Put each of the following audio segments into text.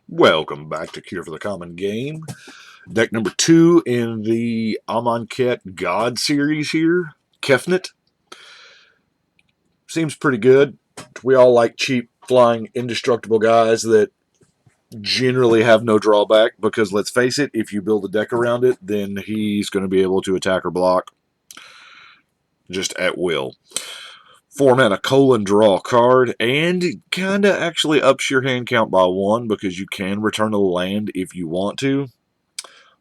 Welcome back to Cure for the Common Game. Deck number 2 in the Amonkhet God series here, Kefnet. Seems pretty good. We all like cheap, flying, indestructible guys that generally have no drawback because, let's face it, if you build a deck around it, then he's going to be able to attack or block just at will. 4-mana draw a card, and it kind of actually ups your hand count by 1 because you can return a land if you want to.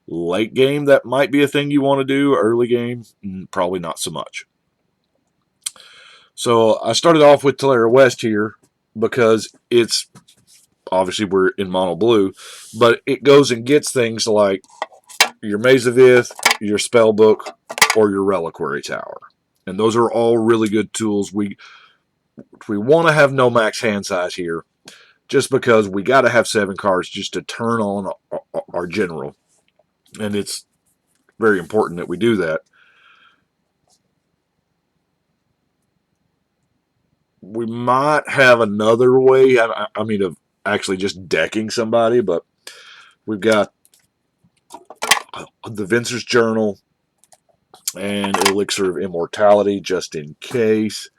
Late game, that might be a thing you want to do. Early game, probably not so much. So I started off with Telara West here because it's obviously we're in mono blue, but it goes and gets things like your Maze of Ith, your Spellbook, or your Reliquary Tower. And those are all really good tools. We want to have no max hand size here just because we got to have 7 cards just to turn on our general. And it's very important that we do that. We might have another way, I mean, of actually just decking somebody, but we've got the Vincer's Journal and Elixir of Immortality just in case.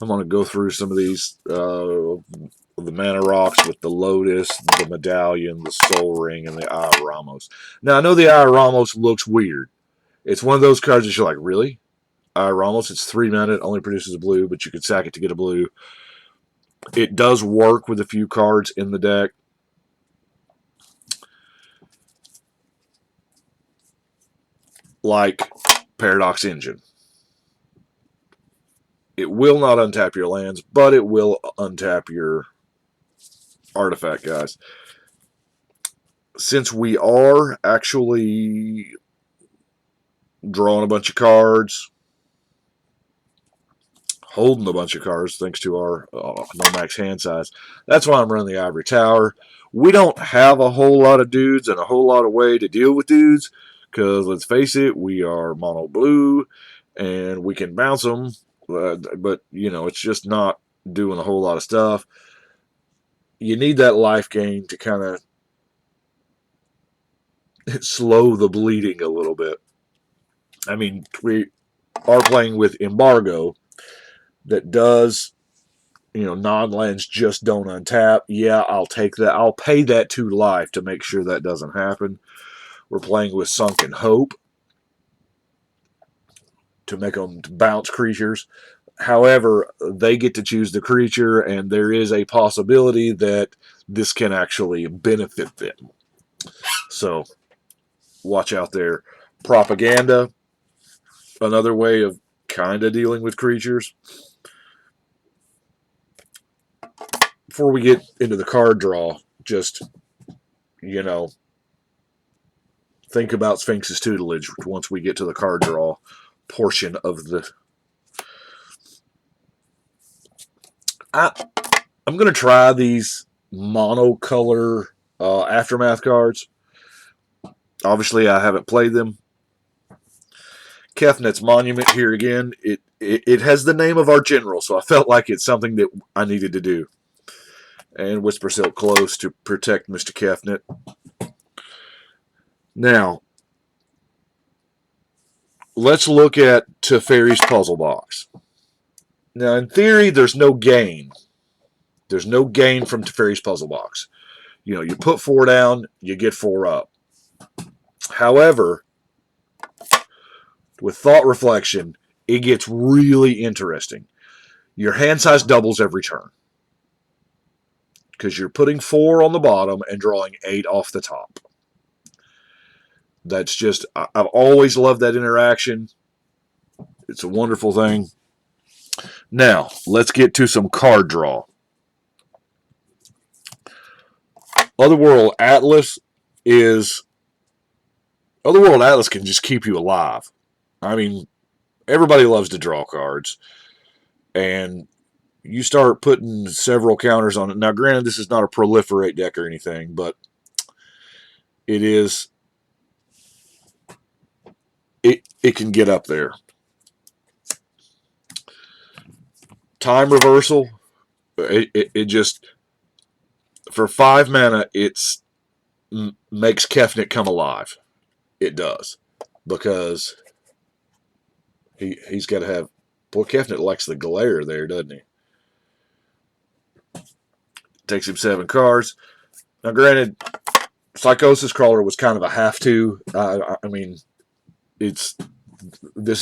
I'm going to go through some of these, the Mana Rocks with the Lotus, the Medallion, the Soul Ring, and the Eye of Ramos. Now, I know the Eye of Ramos looks weird. It's one of those cards that you're like, really? Eye of Ramos, it's 3 mana, it only produces a blue, but you could sack it to get a blue. It does work with a few cards in the deck. Like Paradox Engine. It will not untap your lands, but it will untap your artifact guys. Since we are actually drawing a bunch of cards, holding a bunch of cards thanks to our no max hand size, that's why I'm running the Ivory Tower. We don't have a whole lot of dudes and a whole lot of way to deal with dudes because, let's face it, we are mono blue and we can bounce them, but, you know, it's just not doing a whole lot of stuff. You need that life gain to kind of slow the bleeding a little bit. I mean, we are playing with Embargo that does, you know, non-lands just don't untap. Yeah, I'll take that. I'll pay that 2 life to make sure that doesn't happen. We're playing with Sunken Hope to make them bounce creatures. However, they get to choose the creature, and there is a possibility that this can actually benefit them. So, watch out there. Propaganda, another way of kind of dealing with creatures. Before we get into the card draw, just, you know, think about Sphinx's tutelage once we get to the card draw portion of the... I'm going to try these monocolor Aftermath cards. Obviously, I haven't played them. Kefnet's Monument here again. It has the name of our general, so I felt like it's something that I needed to do. And Whisper Silk Close to protect Mr. Kefnet. Now, let's look at Teferi's Puzzle Box. Now, in theory, there's no gain. There's no gain from Teferi's Puzzle Box. You know, you put 4 down, you get 4 up. However, with Thought Reflection, it gets really interesting. Your hand size doubles every turn because you're putting 4 on the bottom and drawing 8 off the top. That's just, I've always loved that interaction. It's a wonderful thing. Now, let's get to some card draw. Otherworld Atlas can just keep you alive. I mean, everybody loves to draw cards. And you start putting several counters on it. Now, granted, this is not a proliferate deck or anything, but it is... It can get up there. Time Reversal, it just... For 5 mana, it's makes Kefnet come alive. It does. Because he's got to have... Boy, Kefnet likes the glare there, doesn't he? Takes him 7 cards. Now, granted, Psychosis Crawler was kind of a have-to. I mean, this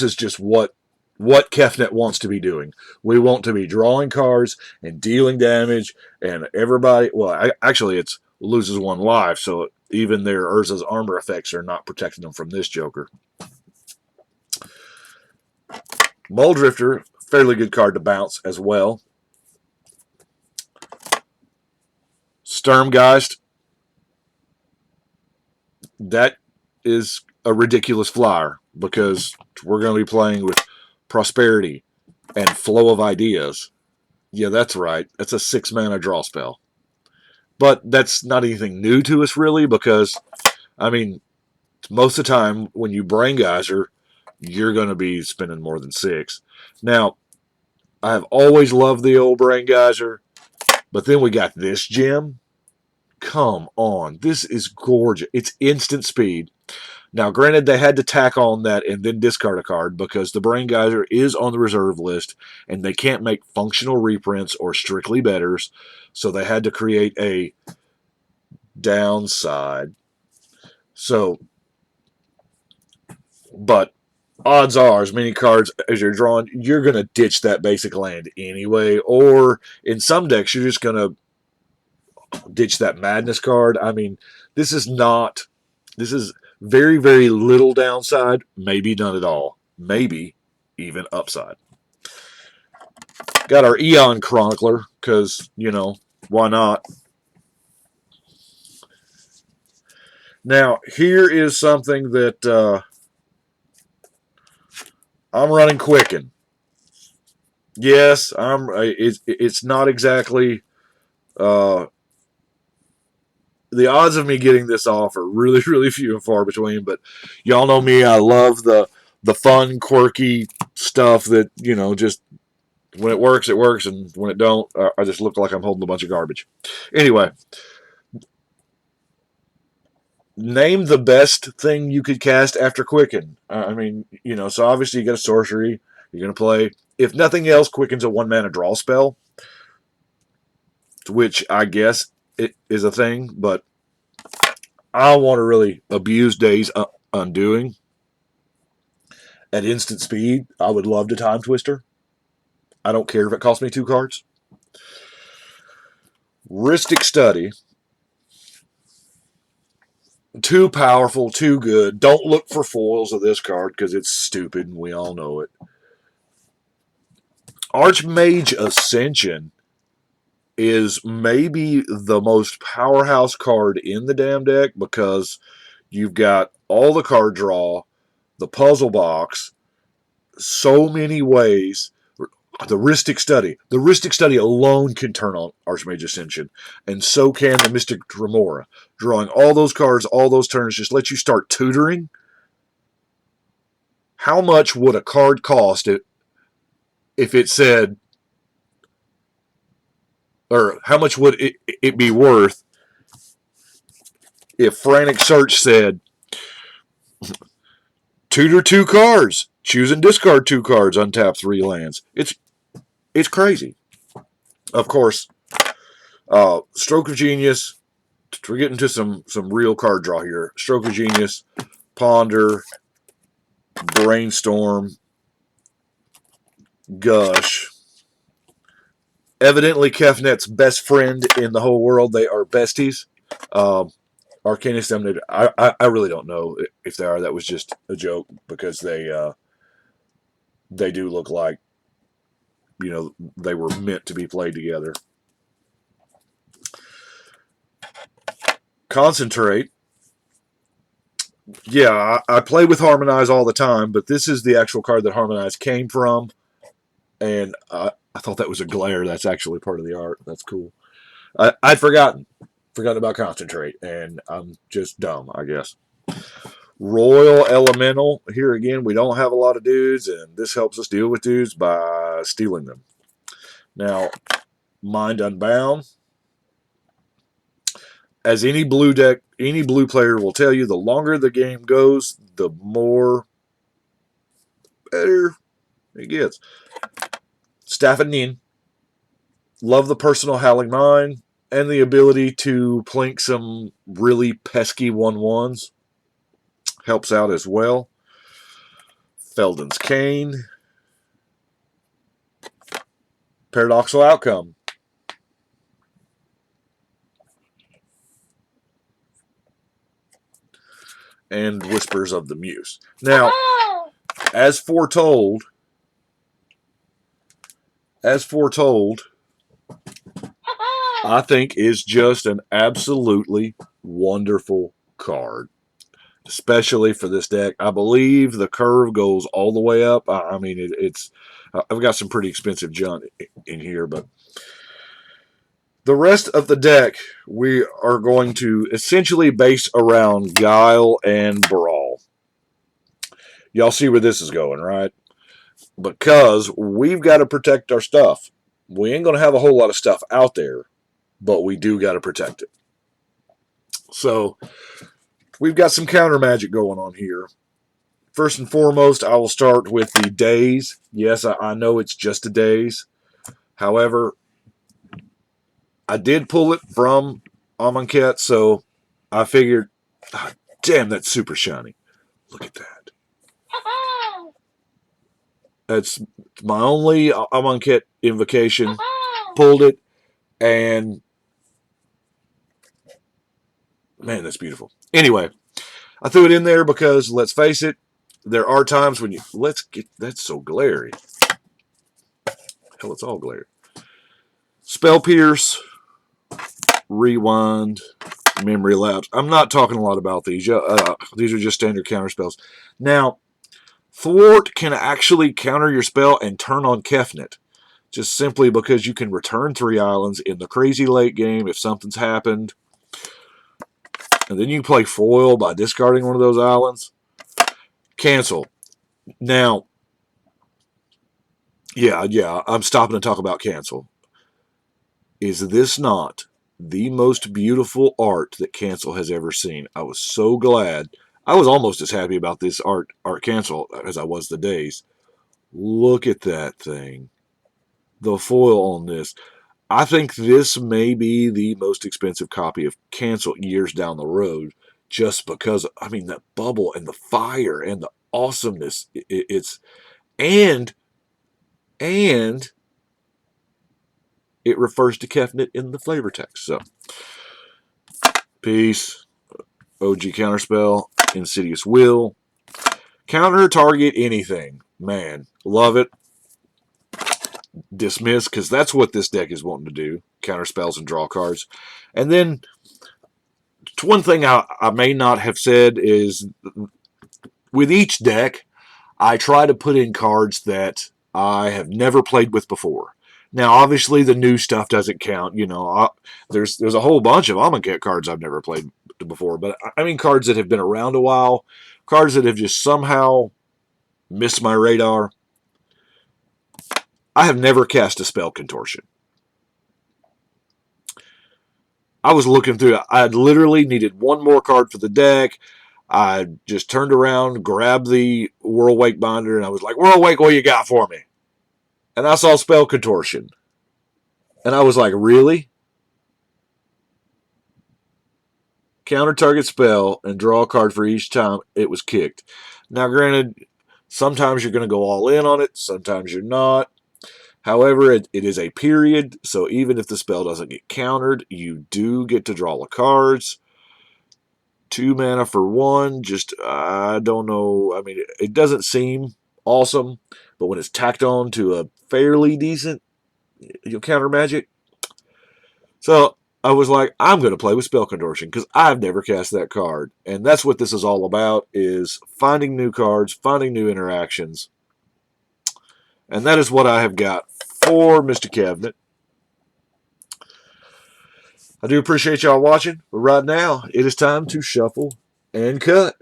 is just what Kefnet wants to be doing. We want to be drawing cards and dealing damage, and everybody... Well, actually, it's loses 1 life, so even their Urza's armor effects are not protecting them from this Joker. Muldrifter, fairly good card to bounce as well. Sturmgeist, that is a ridiculous flyer because we're going to be playing with Prosperity and Flow of Ideas. Yeah, that's right. That's a 6 mana draw spell. But that's not anything new to us, really, because, I mean, most of the time when you Brain Geyser, you're going to be spending more than 6. Now, I have always loved the old Brain Geyser, but then we got this gem. Come on. This is gorgeous. It's instant speed. Now, granted, they had to tack on that and then discard a card because the Brain Geyser is on the reserve list and they can't make functional reprints or strictly betters, so they had to create a downside. So, but odds are, as many cards as you're drawing, you're going to ditch that basic land anyway, or in some decks, you're just going to ditch that Madness card. I mean, this is very, very little downside, maybe none at all, maybe even upside. Got our Eon Chronicler, because, you know, why not? Now, here is something that I'm running Quicken. Yes, it's not exactly... the odds of me getting this off are really, really few and far between, but y'all know me. I love the fun, quirky stuff that, you know, just when it works, and when it don't, I just look like I'm holding a bunch of garbage. Anyway, name the best thing you could cast after Quicken. I mean, you know, so obviously you got a sorcery. You're going to play. If nothing else, Quicken's a 1 mana draw spell, which I guess it is a thing, but I want to really abuse Days Undoing. At instant speed, I would love to Time Twister. I don't care if it costs me 2 cards. Rhystic Study. Too powerful, too good. Don't look for foils of this card because it's stupid and we all know it. Archmage Ascension is maybe the most powerhouse card in the damn deck because you've got all the card draw, the puzzle box, so many ways. The Rhystic Study. The Rhystic Study alone can turn on Archmage Ascension, and so can the Mystic Remora. Drawing all those cards, all those turns, just let you start tutoring. How much would a card cost if it said, or how much would it be worth if Frantic Search said, tutor 2 cards, choose and discard 2 cards, untap 3 lands? It's crazy. Of course, Stroke of Genius. We're getting to some real card draw here. Stroke of Genius, Ponder, Brainstorm, Gush. Evidently, Kefnet's best friend in the whole world. They are besties. Arcanist Emanator. I really don't know if they are. That was just a joke because they do look like, you know, they were meant to be played together. Concentrate. Yeah, I play with Harmonize all the time, but this is the actual card that Harmonize came from, and I thought that was a glare. That's actually part of the art. That's cool. I'd forgotten about Concentrate, and I'm just dumb, I guess. Royal Elemental. Here again, we don't have a lot of dudes, and this helps us deal with dudes by stealing them. Now, Mind Unbound. as any blue player will tell you, the longer the game goes, the more better it gets. Staff and Nin. Love the personal Howling Mine and the ability to plink some really pesky 1/1s. Helps out as well. Felden's Cane. Paradoxical Outcome. And Whispers of the Muse. Now, as foretold, I think is just an absolutely wonderful card, especially for this deck. I believe the curve goes all the way up. I mean, it's I've got some pretty expensive junk in here, but the rest of the deck we are going to essentially base around Guile and Brawl. Y'all see where this is going, right? Because we've got to protect our stuff. We ain't going to have a whole lot of stuff out there, but we do got to protect it. So we've got some counter magic going on here. First and foremost, I will start with the Daze. Yes, I know it's just a Daze. However, I did pull it from Amonkhet, so I figured, oh, damn, that's super shiny. Look at that. That's my only Amonkhet invocation. Pulled it, and man, that's beautiful. Anyway, I threw it in there because, let's face it, there are times when you... Let's get... That's so glary. Hell, it's all glary. Spell Pierce, Rewind, Memory Lapse. I'm not talking a lot about these. These are just standard counter spells. Now, Thwart can actually counter your spell and turn on Kefnet, just simply because you can return 3 islands in the crazy late game if something's happened. And then you play foil by discarding one of those islands. Cancel. Now, yeah, I'm stopping to talk about cancel. Is this not the most beautiful art that Cancel has ever seen? I was so glad. I was almost as happy about this art Cancel as I was the Daze. Look at that thing. The foil on this. I think this may be the most expensive copy of Cancel years down the road, just because, I mean, that bubble and the fire and the awesomeness. It's... And it refers to Kefnet in the flavor text. So, peace. OG Counterspell. Insidious Will. Counter target anything. Man, love it. Dismiss, because that's what this deck is wanting to do. Counter spells and draw cards. And then, one thing I may not have said is, with each deck, I try to put in cards that I have never played with before. Now, obviously, the new stuff doesn't count. You know, there's a whole bunch of Amonkhet cards I've never played before. But I mean cards that have been around a while. Cards that have just somehow missed my radar. I have never cast a spell Contortion. I was looking through it. I literally needed one more card for the deck. I just turned around, grabbed the Whirlwake binder, and I was like, Whirlwake, what you got for me? And I saw Spell Contortion. And I was like, really? Counter target spell and draw a card for each time it was kicked. Now, granted, sometimes you're going to go all in on it. Sometimes you're not. However, it is a period, so even if the spell doesn't get countered, you do get to draw the cards. 2 mana for 1, just, I don't know. I mean, it doesn't seem awesome, but when it's tacked on to a fairly decent counter magic. So I was like, I'm going to play with Spell Contortion because I've never cast that card. And that's what this is all about, is finding new cards, finding new interactions. And that is what I have got for Mr. Kefnet. I do appreciate y'all watching, but right now, it is time to shuffle and cut.